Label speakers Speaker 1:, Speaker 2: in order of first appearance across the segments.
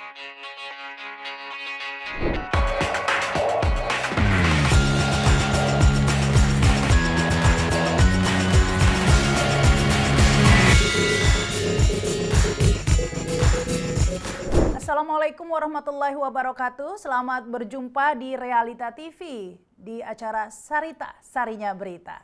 Speaker 1: Assalamualaikum warahmatullahi wabarakatuh. Selamat berjumpa di Realita TV di acara Sarita, Sarinya Berita.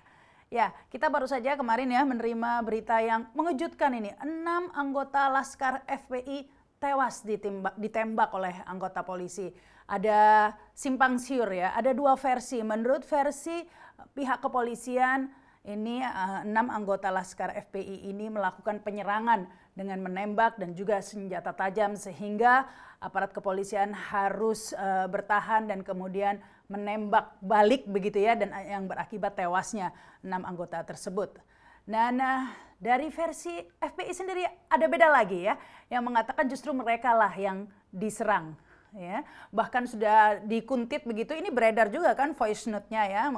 Speaker 1: Ya, kita baru saja kemarin ya menerima berita yang mengejutkan ini. 6 anggota Laskar FPI tewas ditembak oleh anggota polisi. Ada simpang siur ya, ada 2 versi. Menurut versi pihak kepolisian, ini 6 anggota Laskar FPI ini melakukan penyerangan dengan menembak dan juga senjata tajam sehingga aparat kepolisian harus bertahan dan kemudian menembak balik begitu ya, dan yang berakibat tewasnya 6 anggota tersebut. Dan dari versi FPI sendiri ada beda lagi ya, yang mengatakan justru mereka lah yang diserang. Ya, bahkan sudah dikuntit begitu, ini beredar juga kan voice note-nya ya,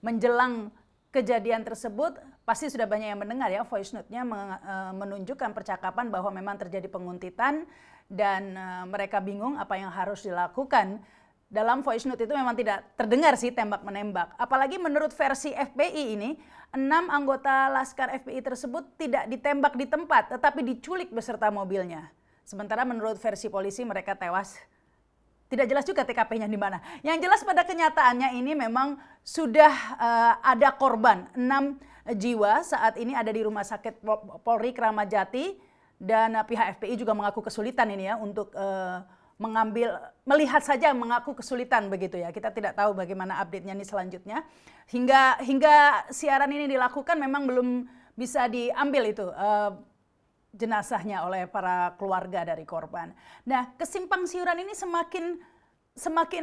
Speaker 1: menjelang kejadian tersebut pasti sudah banyak yang mendengar ya, voice note-nya menunjukkan percakapan bahwa memang terjadi penguntitan dan mereka bingung apa yang harus dilakukan. Dalam voice note itu memang tidak terdengar sih tembak-menembak. Apalagi menurut versi FPI ini, 6 anggota Laskar FPI tersebut tidak ditembak di tempat tetapi diculik beserta mobilnya. Sementara menurut versi polisi mereka tewas. Tidak jelas juga TKP-nya di mana. Yang jelas pada kenyataannya ini memang sudah ada korban. 6 jiwa saat ini ada di Rumah Sakit Polri Kramat Jati, dan pihak FPI juga mengaku kesulitan ini ya untuk melihat saja mengaku kesulitan begitu ya. Kita tidak tahu bagaimana update-nya ini selanjutnya. Hingga siaran ini dilakukan memang belum bisa diambil itu jenazahnya oleh para keluarga dari korban. Nah, kesimpang siuran ini semakin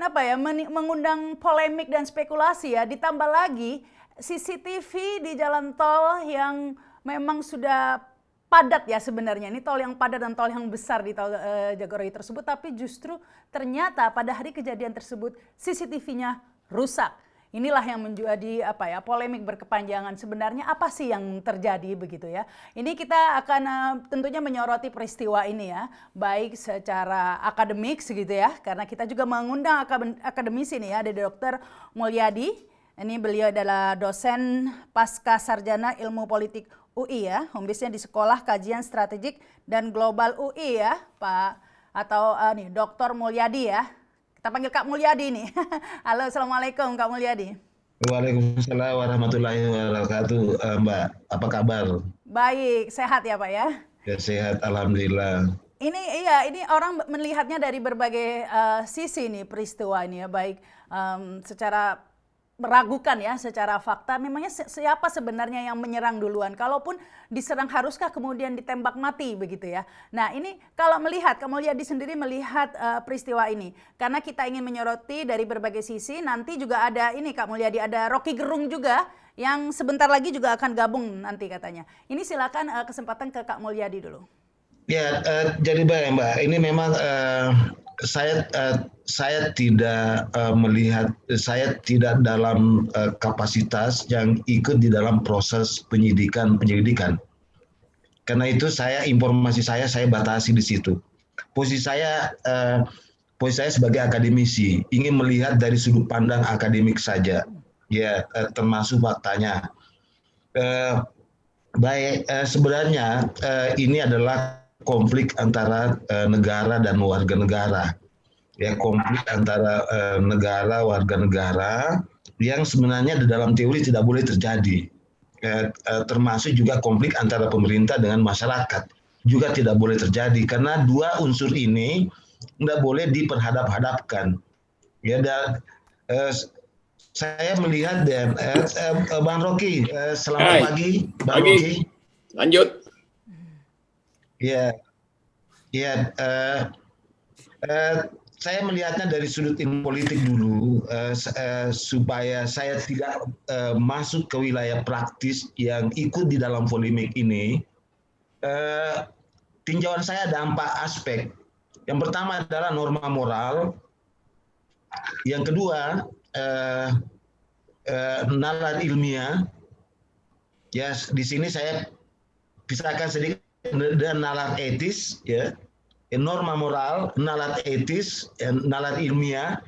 Speaker 1: apa ya, mengundang polemik dan spekulasi ya. Ditambah lagi CCTV di jalan tol yang memang sudah padat ya sebenarnya. Ini tol yang padat dan tol yang besar di tol Jagorawi tersebut, tapi justru ternyata pada hari kejadian tersebut CCTV-nya rusak. Inilah yang menjadi apa ya, polemik berkepanjangan. Sebenarnya apa sih yang terjadi begitu ya? Ini kita akan tentunya menyoroti peristiwa ini ya, baik secara akademik segitu ya, karena kita juga mengundang akademisi nih ya, ada Dr. Mulyadi. Ini beliau adalah dosen pasca sarjana ilmu politik UI ya, home base-nya di Sekolah Kajian Strategik dan Global UI ya, Pak, atau nih Dr. Mulyadi ya. Kita panggil Kak Mulyadi nih. Halo, Assalamualaikum Kak Mulyadi.
Speaker 2: Waalaikumsalam warahmatullahi wabarakatuh, Mbak. Apa kabar?
Speaker 1: Baik, sehat ya Pak ya?
Speaker 2: Ya, sehat, alhamdulillah.
Speaker 1: Ini orang melihatnya dari berbagai sisi nih peristiwa ini ya, baik secara meragukan ya, secara fakta memangnya siapa sebenarnya yang menyerang duluan, kalaupun diserang haruskah kemudian ditembak mati begitu ya. Nah ini kalau melihat, Kak Mulyadi sendiri melihat peristiwa ini, karena kita ingin menyoroti dari berbagai sisi, nanti juga ada ini Kak Mulyadi, ada Rocky Gerung juga yang sebentar lagi juga akan gabung nanti katanya. Ini silakan kesempatan ke Kak Mulyadi dulu.
Speaker 2: Ya, jadi baik Mbak, ini memang saya tidak melihat, saya tidak dalam kapasitas yang ikut di dalam proses penyelidikan. Karena itu informasi saya batasi di situ. Posisi saya sebagai akademisi ingin melihat dari sudut pandang akademik saja, ya, termasuk faktanya. Sebenarnya ini adalah konflik antara negara dan warga negara. Ya, konflik antara negara warga negara yang sebenarnya di dalam teori tidak boleh terjadi. Termasuk juga konflik antara pemerintah dengan masyarakat juga tidak boleh terjadi, karena dua unsur ini tidak boleh diperhadap-hadapkan. Ya, dan saya melihat Bang Rocky, selamat pagi, Bang Rocky.
Speaker 3: Lanjut.
Speaker 2: Ya, saya melihatnya dari sudut ilmu politik dulu, supaya saya tidak masuk ke wilayah praktis yang ikut di dalam polemik ini. Tinjauan saya ada 4 aspek. Yang pertama adalah norma moral. Yang kedua, nalar ilmiah. Ya, di sini saya pisahkan sedikit dan nalar etis, ya. norma moral, nalar etis, nalar ilmiah,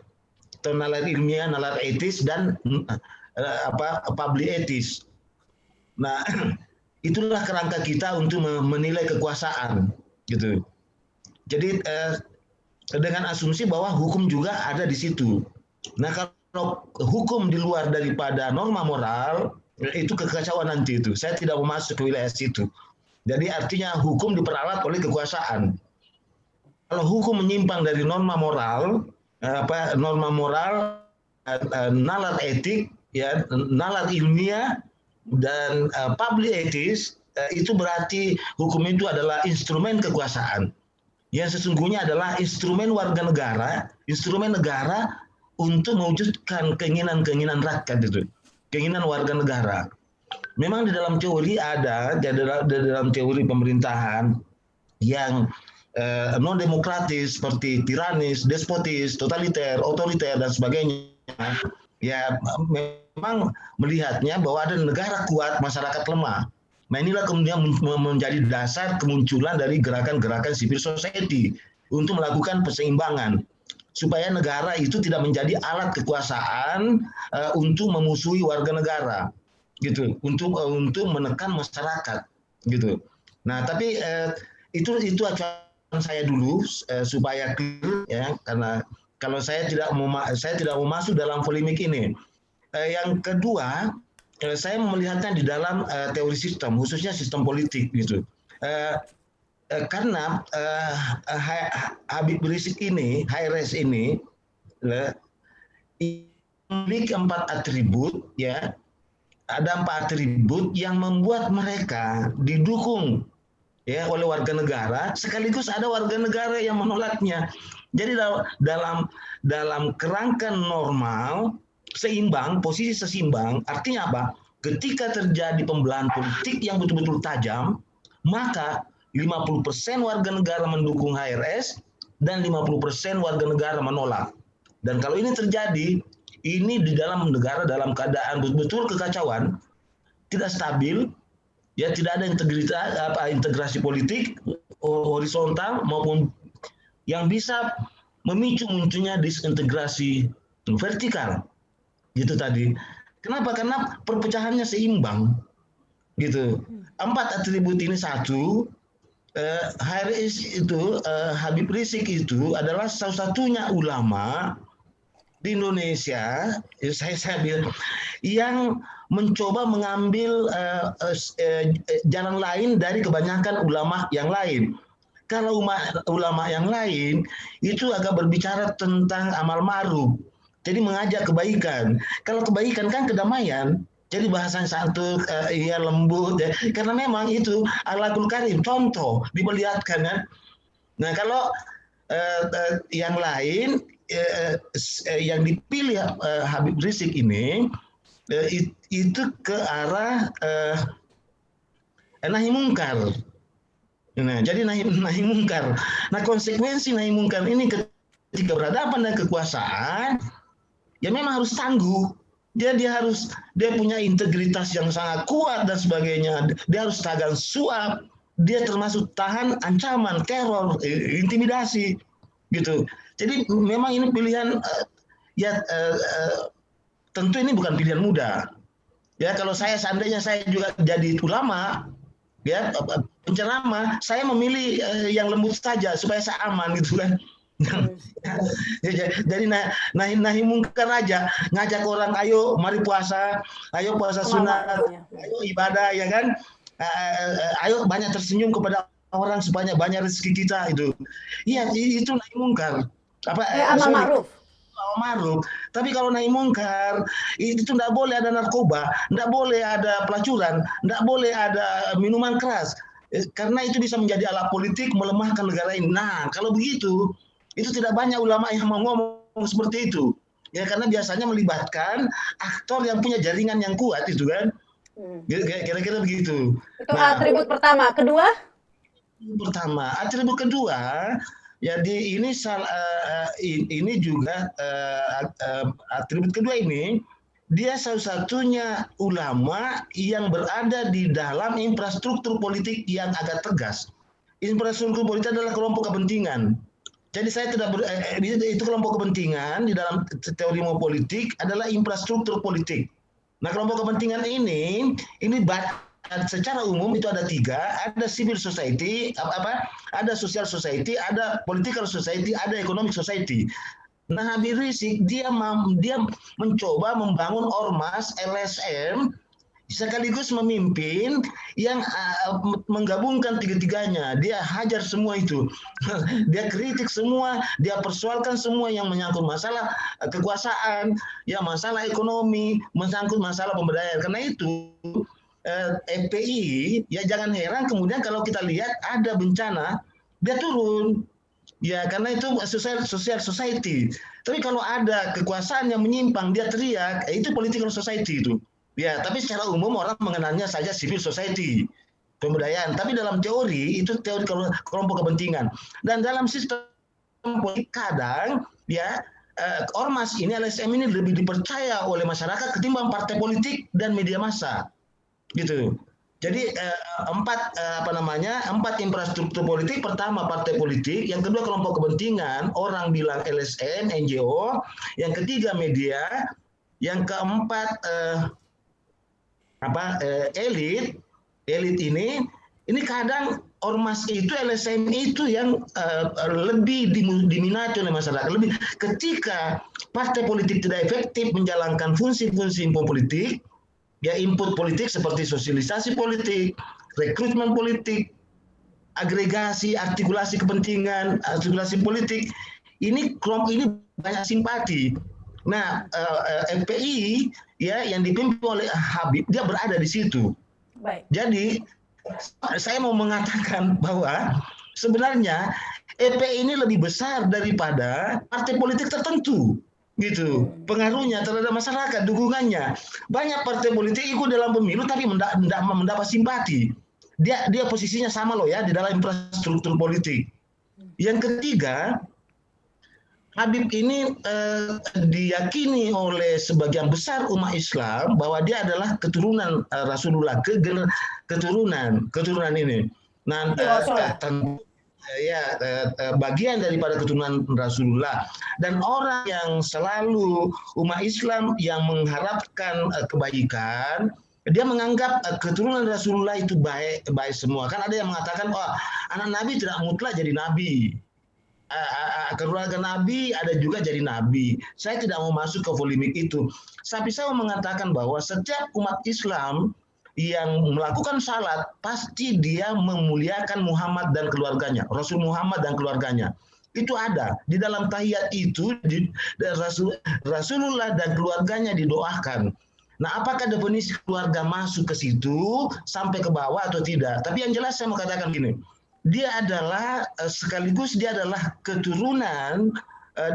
Speaker 2: atau nalar etis, dan public etis. Nah, itulah kerangka kita untuk menilai kekuasaan, gitu. Jadi dengan asumsi bahwa hukum juga ada di situ. Nah, kalau hukum di luar daripada norma moral, itu kekacauan nanti itu. Saya tidak mau masuk ke wilayah situ. Jadi artinya hukum diperalat oleh kekuasaan. Kalau hukum menyimpang dari norma moral, nalar etik, ya, nalar ilmiah, dan public etis, itu berarti hukum itu adalah instrumen kekuasaan. Yang sesungguhnya adalah instrumen warga negara, instrumen negara untuk mewujudkan keinginan-keinginan rakyat itu, keinginan warga negara. Memang di dalam teori ada, di dalam teori pemerintahan yang non demokratis seperti tiranis, despotis, totaliter, otoriter, dan sebagainya. Ya, memang melihatnya bahwa ada negara kuat, masyarakat lemah. Nah, inilah kemudian menjadi dasar kemunculan dari gerakan-gerakan civil society untuk melakukan perseimbangan supaya negara itu tidak menjadi alat kekuasaan untuk memusuhi warga negara, gitu, untuk menekan masyarakat, gitu. Nah, tapi itu acuan saya dulu supaya clear, ya, karena kalau saya tidak mau masuk dalam polemik ini. Yang kedua, saya melihatnya di dalam teori sistem, khususnya sistem politik, gitu. Karena Habib Rizik ini, HRS ini, memiliki 4 atribut, ya. Ada 4 atribut yang membuat mereka didukung, ya, oleh warga negara, sekaligus ada warga negara yang menolaknya. Jadi dalam kerangka normal, seimbang, posisi seimbang, artinya apa? Ketika terjadi pembelahan politik yang betul-betul tajam, maka 50% warga negara mendukung HRS dan 50% warga negara menolak. Dan kalau ini terjadi, ini di dalam negara dalam keadaan betul-betul kekacauan, tidak stabil, ya, tidak ada integrasi politik horizontal maupun yang bisa memicu munculnya disintegrasi vertikal, gitu tadi. Kenapa? Karena perpecahannya seimbang, gitu. 4 atribut ini satu. HRS itu, Habib Rizik itu adalah salah-satunya ulama di Indonesia, saya bilang, yang mencoba mengambil jalan lain dari kebanyakan ulama yang lain. Kalau ulama yang lain itu agak berbicara tentang amal ma'ruf, jadi mengajak kebaikan. Kalau kebaikan kan kedamaian, jadi bahasan satu, ya, lembut, ya. Karena memang itu akhlakul karim, contoh diperlihatkan, kan. Nah, kalau yang lain, yang dipilih Habib Rizik ini, itu ke arah nahi mungkar. Nah, jadi nahi mungkar. Nah, konsekuensi nahi mungkar ini ketika berhadapan dengan kekuasaan, ya memang harus tangguh. Dia punya integritas yang sangat kuat dan sebagainya. Dia harus tahan suap. Dia termasuk tahan ancaman, teror, intimidasi, gitu. Jadi memang ini pilihan, tentu ini bukan pilihan mudah. Ya, kalau seandainya saya juga jadi ulama, ya, penceramah, saya memilih yang lembut saja supaya saya aman, gitu kan. Jadi nahi mungkar aja, ngajak orang, ayo mari puasa, ayo puasa sunat, ayo ibadah, ya kan, ayo banyak tersenyum kepada orang supaya banyak rezeki kita, itu. Iya, itu nahi mungkar.
Speaker 1: Amal ma'ruf.
Speaker 2: Ma'ruf. Tapi kalau nahi mungkar, itu tidak boleh ada narkoba, tidak boleh ada pelacuran, tidak boleh ada minuman keras, karena itu bisa menjadi alat politik melemahkan negara ini. Nah, kalau begitu, itu tidak banyak ulama yang mau ngomong seperti itu, ya, karena biasanya melibatkan aktor yang punya jaringan yang kuat, itu kan. Kira-kira begitu.
Speaker 1: Itu atribut pertama. Kedua?
Speaker 2: Atribut kedua, jadi ini juga atribut kedua ini, dia salah-satunya ulama yang berada di dalam infrastruktur politik yang agak tegas. infrastruktur politik adalah kelompok kepentingan. Jadi saya tidak itu kelompok kepentingan di dalam teori politik adalah infrastruktur politik. Nah, kelompok kepentingan ini secara umum itu ada 3, ada civil society, ada social society, ada political society, ada economic society. Nah, Habib Rizik dia mencoba membangun ormas LSM sekaligus memimpin yang menggabungkan tiga-tiganya. Dia hajar semua itu. Dia kritik semua, dia persoalkan semua yang menyangkut masalah kekuasaan, ya masalah ekonomi, menyangkut masalah pemberdayaan. Karena itu FPI ya jangan heran kemudian kalau kita lihat ada bencana dia turun. Ya karena itu social society. Tapi kalau ada kekuasaan yang menyimpang dia teriak, itu political society itu. Ya, tapi secara umum orang mengenalnya saja civil society, pemberdayaan. Tapi dalam teori itu teori kelompok kepentingan. Dan dalam sistem politik kadang ya ormas ini LSM ini lebih dipercaya oleh masyarakat ketimbang partai politik dan media massa, gitu. Jadi empat infrastruktur politik. Pertama partai politik, yang kedua kelompok kepentingan, orang bilang LSM, NGO, yang ketiga media, yang keempat elit ini kadang ormas itu LSM itu yang lebih diminati oleh masyarakat. Lebih ketika partai politik tidak efektif menjalankan fungsi-fungsi politik, ya input politik seperti sosialisasi politik, rekrutmen politik, agregasi, artikulasi kepentingan, artikulasi politik, ini kelompok ini banyak simpati. Nah, FPI ya yang dipimpin oleh Habib dia berada di situ.
Speaker 1: Baik.
Speaker 2: Jadi saya mau mengatakan bahwa sebenarnya FPI ini lebih besar daripada partai politik tertentu, gitu. Pengaruhnya terhadap masyarakat, dukungannya. Banyak partai politik ikut dalam pemilu tapi mendapat simpati. Dia posisinya sama loh ya di dalam infrastruktur politik. Yang ketiga, Habib ini diyakini oleh sebagian besar umat Islam bahwa dia adalah keturunan Rasulullah, keturunan ini. Nah, bagian daripada keturunan Rasulullah, dan orang yang selalu umat Islam yang mengharapkan kebaikan, dia menganggap keturunan Rasulullah itu baik semua. Kan ada yang mengatakan, anak Nabi tidak mutlak jadi Nabi. Keluarga Nabi ada juga jadi Nabi. Saya tidak mau masuk ke polemik itu. Tapi saya mau mengatakan bahwa setiap umat Islam yang melakukan salat pasti dia memuliakan Muhammad dan keluarganya, Rasul Muhammad dan keluarganya. Itu ada di dalam tahiyat itu, Rasulullah dan keluarganya didoakan. Nah, apakah definisi keluarga masuk ke situ sampai ke bawah atau tidak? Tapi yang jelas saya mau katakan gini. Dia adalah sekaligus dia adalah keturunan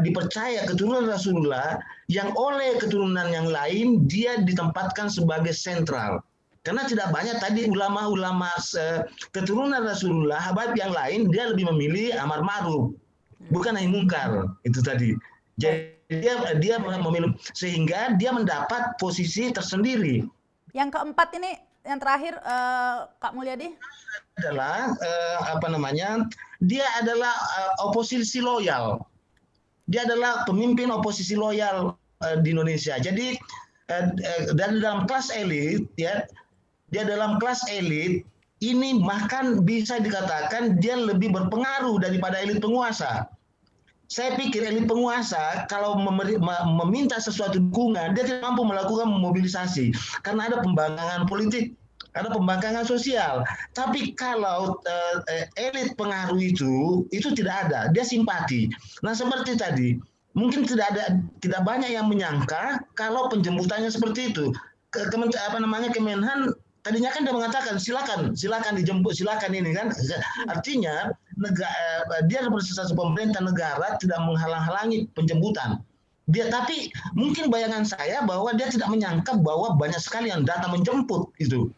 Speaker 2: dipercaya keturunan Rasulullah yang oleh keturunan yang lain dia ditempatkan sebagai sentral. Karena tidak banyak tadi ulama-ulama keturunan Rasulullah, Habib yang lain dia lebih memilih amar ma'ruf, bukan nahi mungkar itu tadi. Jadi dia memilih sehingga dia mendapat posisi tersendiri.
Speaker 1: Yang keempat ini yang terakhir Kak Mulyadi
Speaker 2: adalah dia adalah oposisi loyal. Dia adalah pemimpin oposisi loyal di Indonesia. Jadi dan dalam kelas elit ya, dia dalam kelas elit ini bahkan bisa dikatakan dia lebih berpengaruh daripada elit penguasa. Saya pikir elit penguasa kalau meminta sesuatu dukungan dia tidak mampu melakukan mobilisasi karena ada pembangkangan politik, ada pembangkangan sosial. Tapi kalau elit pengaruh itu tidak ada, dia simpati. Nah seperti tadi, mungkin tidak banyak yang menyangka kalau penjemputannya seperti itu. Kemenhan tadinya kan dia mengatakan silakan dijemput, silakan ini kan. Artinya dia representasi pemerintah negara tidak menghalang-halangi penjemputan. Tapi mungkin bayangan saya bahwa dia tidak menyangka bahwa banyak sekali yang datang menjemput itu.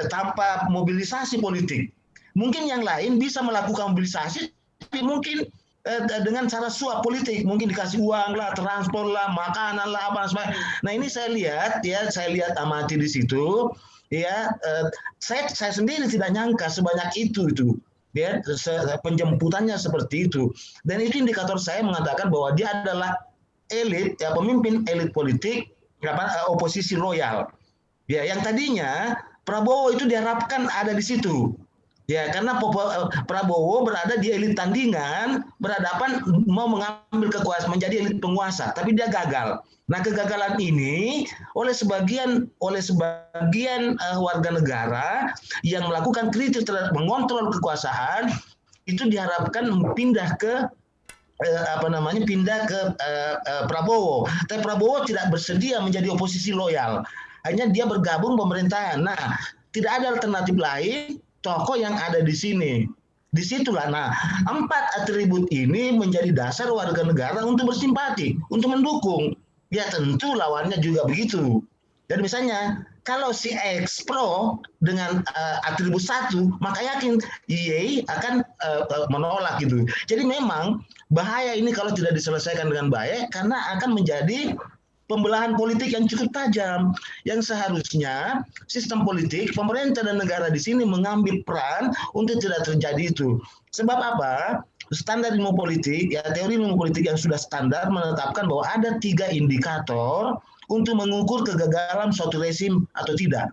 Speaker 2: Tanpa mobilisasi politik. Mungkin yang lain bisa melakukan mobilisasi, tapi mungkin dengan cara suap politik, mungkin dikasih uang lah, transport lah, makanan lah, apa sebagainya. Nah ini saya lihat amati di situ, Ya, saya sendiri tidak nyangka sebanyak itu ya, penjemputannya seperti itu. Dan itu indikator saya mengatakan bahwa dia adalah elit, ya, pemimpin elit politik, oposisi loyal. Ya, yang tadinya Prabowo itu diharapkan ada di situ. Ya, karena Prabowo berada di elit tandingan, berhadapan mau mengambil kekuasaan, menjadi elit penguasa, tapi dia gagal. Nah, kegagalan ini oleh sebagian warga negara yang melakukan kritik terhadap mengontrol kekuasaan itu diharapkan pindah ke Prabowo. Tapi Prabowo tidak bersedia menjadi oposisi loyal. Hanya dia bergabung pemerintahan. Nah, tidak ada alternatif lain tokoh yang ada di sini. Disitulah, nah, 4 atribut ini menjadi dasar warga negara untuk bersimpati, untuk mendukung. Ya tentu lawannya juga begitu. Jadi misalnya, kalau si X pro dengan atribut 1, maka yakin Y akan menolak gitu. Jadi memang bahaya ini kalau tidak diselesaikan dengan baik, karena akan menjadi pembelahan politik yang cukup tajam, yang seharusnya sistem politik, pemerintah dan negara di sini mengambil peran untuk tidak terjadi itu. Sebab apa? Standar ilmu politik, ya, teori ilmu politik yang sudah standar menetapkan bahwa ada 3 indikator untuk mengukur kegagalan suatu rezim atau tidak.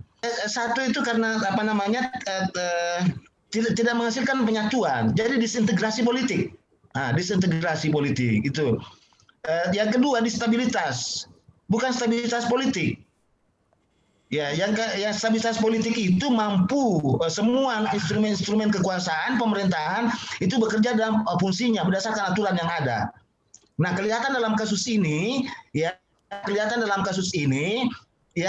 Speaker 2: Satu itu karena tidak menghasilkan penyatuan, jadi disintegrasi politik. Nah, disintegrasi politik itu. Yang kedua, distabilitas. Bukan stabilitas politik. Ya, yang stabilitas politik itu mampu semua instrumen-instrumen kekuasaan pemerintahan itu bekerja dalam fungsinya berdasarkan aturan yang ada. Nah, kelihatan dalam kasus ini, ya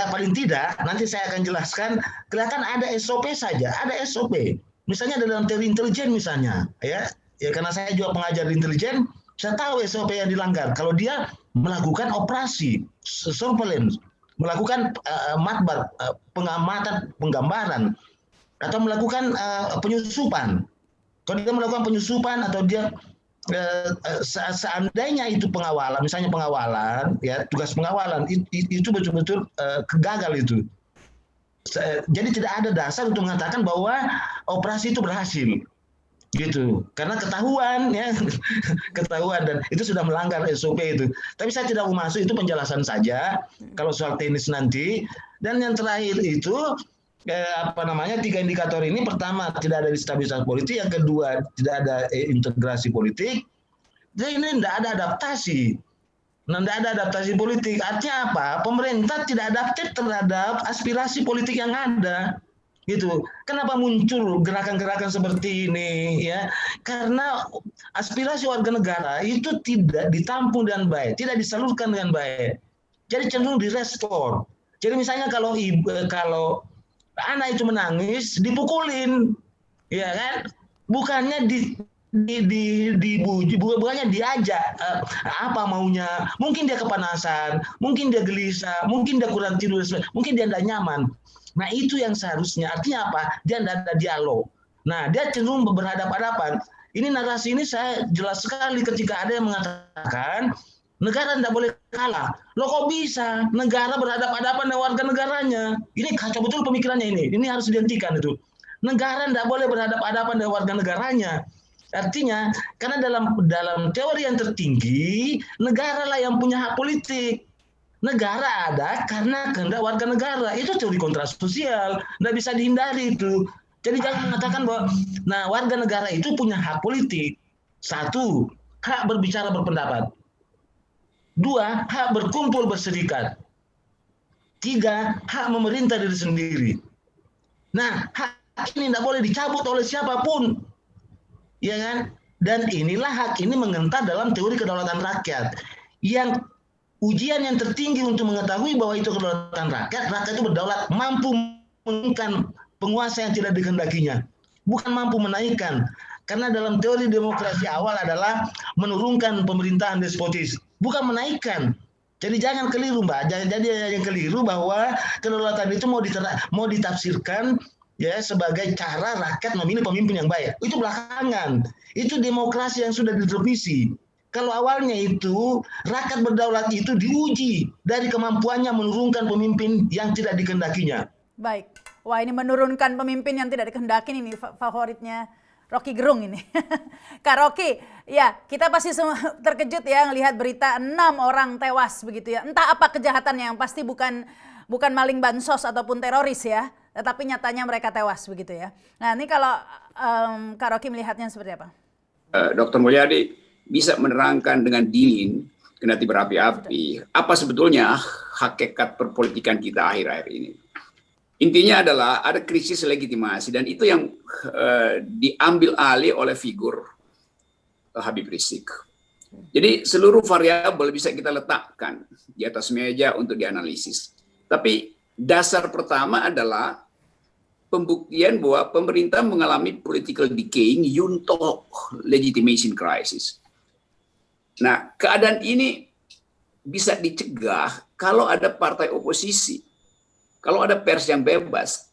Speaker 2: paling tidak nanti saya akan jelaskan, kelihatan ada SOP saja, ada SOP. Misalnya dalam teori intelijen misalnya, ya karena saya juga pengajar di intelijen, saya tahu SOP yang dilanggar. Kalau dia melakukan operasi surveillance, melakukan matbar, pengamatan, penggambaran, atau melakukan penyusupan. Kalau dia melakukan penyusupan atau dia seandainya itu pengawalan, misalnya pengawalan, ya tugas pengawalan itu betul-betul gagal itu. Jadi tidak ada dasar untuk mengatakan bahwa operasi itu berhasil. Gitu, karena ketahuan dan itu sudah melanggar SOP itu. Tapi saya tidak mau masuk, itu penjelasan saja kalau soal teknis nanti. Dan yang terakhir itu 3 indikator ini, pertama tidak ada stabilitas politik, yang kedua tidak ada integrasi politik, dan ini tidak ada adaptasi. Tidak ada adaptasi politik, artinya apa? Pemerintah tidak adaptif terhadap aspirasi politik yang ada. Gitu. Kenapa muncul gerakan-gerakan seperti ini, ya? Karena aspirasi warga negara itu tidak ditampung dengan baik, tidak disalurkan dengan baik. Jadi cenderung direspon. Jadi misalnya kalau anak itu menangis, dipukulin, ya kan? Bukannya bukannya diajak apa maunya. Mungkin dia kepanasan, mungkin dia gelisah, mungkin dia kurang tidur, mungkin dia tidak nyaman. Nah, itu yang seharusnya, artinya apa? Dia tidak ada dialog. Nah, dia cenderung berhadapan-hadapan. Ini narasi ini saya jelas sekali ketika ada yang mengatakan negara tidak boleh kalah. Loh, kok bisa? Negara berhadapan-hadapan dengan warga negaranya. Ini kacau betul pemikirannya ini. Ini harus dihentikan itu. Negara tidak boleh berhadapan-hadapan dengan warga negaranya. Artinya, karena dalam teori yang tertinggi, negara lah yang punya hak politik. Negara ada karena kehendak warga negara. Itu teori kontrak sosial, tidak bisa dihindari itu. Jadi jangan mengatakan bahwa warga negara itu punya hak politik. 1, hak berbicara berpendapat. 2, hak berkumpul berserikat. 3, hak memerintah diri sendiri. Nah, hak ini tidak boleh dicabut oleh siapapun. Ya kan? Dan inilah hak ini mengentar dalam teori kedaulatan rakyat. Yang ujian yang tertinggi untuk mengetahui bahwa itu kedaulatan rakyat itu berdaulat, mampu menurunkan penguasa yang tidak dikehendakinya, bukan mampu menaikkan. Karena dalam teori demokrasi awal adalah menurunkan pemerintahan despotis, bukan menaikkan. Jadi jangan keliru, Mbak. Jangan keliru bahwa kedaulatan itu mau ditafsirkan ya sebagai cara rakyat memilih pemimpin yang baik. Itu belakangan. Itu demokrasi yang sudah direvisi. Kalau awalnya itu rakyat berdaulat itu diuji dari kemampuannya menurunkan pemimpin yang tidak dikehendakinya.
Speaker 1: Baik. Wah, ini menurunkan pemimpin yang tidak dikehendaki ini favoritnya Rocky Gerung ini. Kak Rocky, ya kita pasti semua terkejut ya ngelihat berita 6 orang tewas begitu ya. Entah apa kejahatannya, yang pasti bukan maling bansos ataupun teroris ya, tetapi nyatanya mereka tewas begitu ya. Nah ini kalau Kak Rocky melihatnya seperti apa?
Speaker 3: Dr. Mulyadi bisa menerangkan dengan dingin, kendati berapi-api, apa sebetulnya hakikat perpolitikan kita akhir-akhir ini. Intinya adalah ada krisis legitimasi, dan itu yang diambil alih oleh figur Habib Rizik. Jadi seluruh variabel bisa kita letakkan di atas meja untuk dianalisis. Tapi dasar pertama adalah pembuktian bahwa pemerintah mengalami political decaying junto legitimation crisis. Nah, keadaan ini bisa dicegah kalau ada partai oposisi, kalau ada pers yang bebas,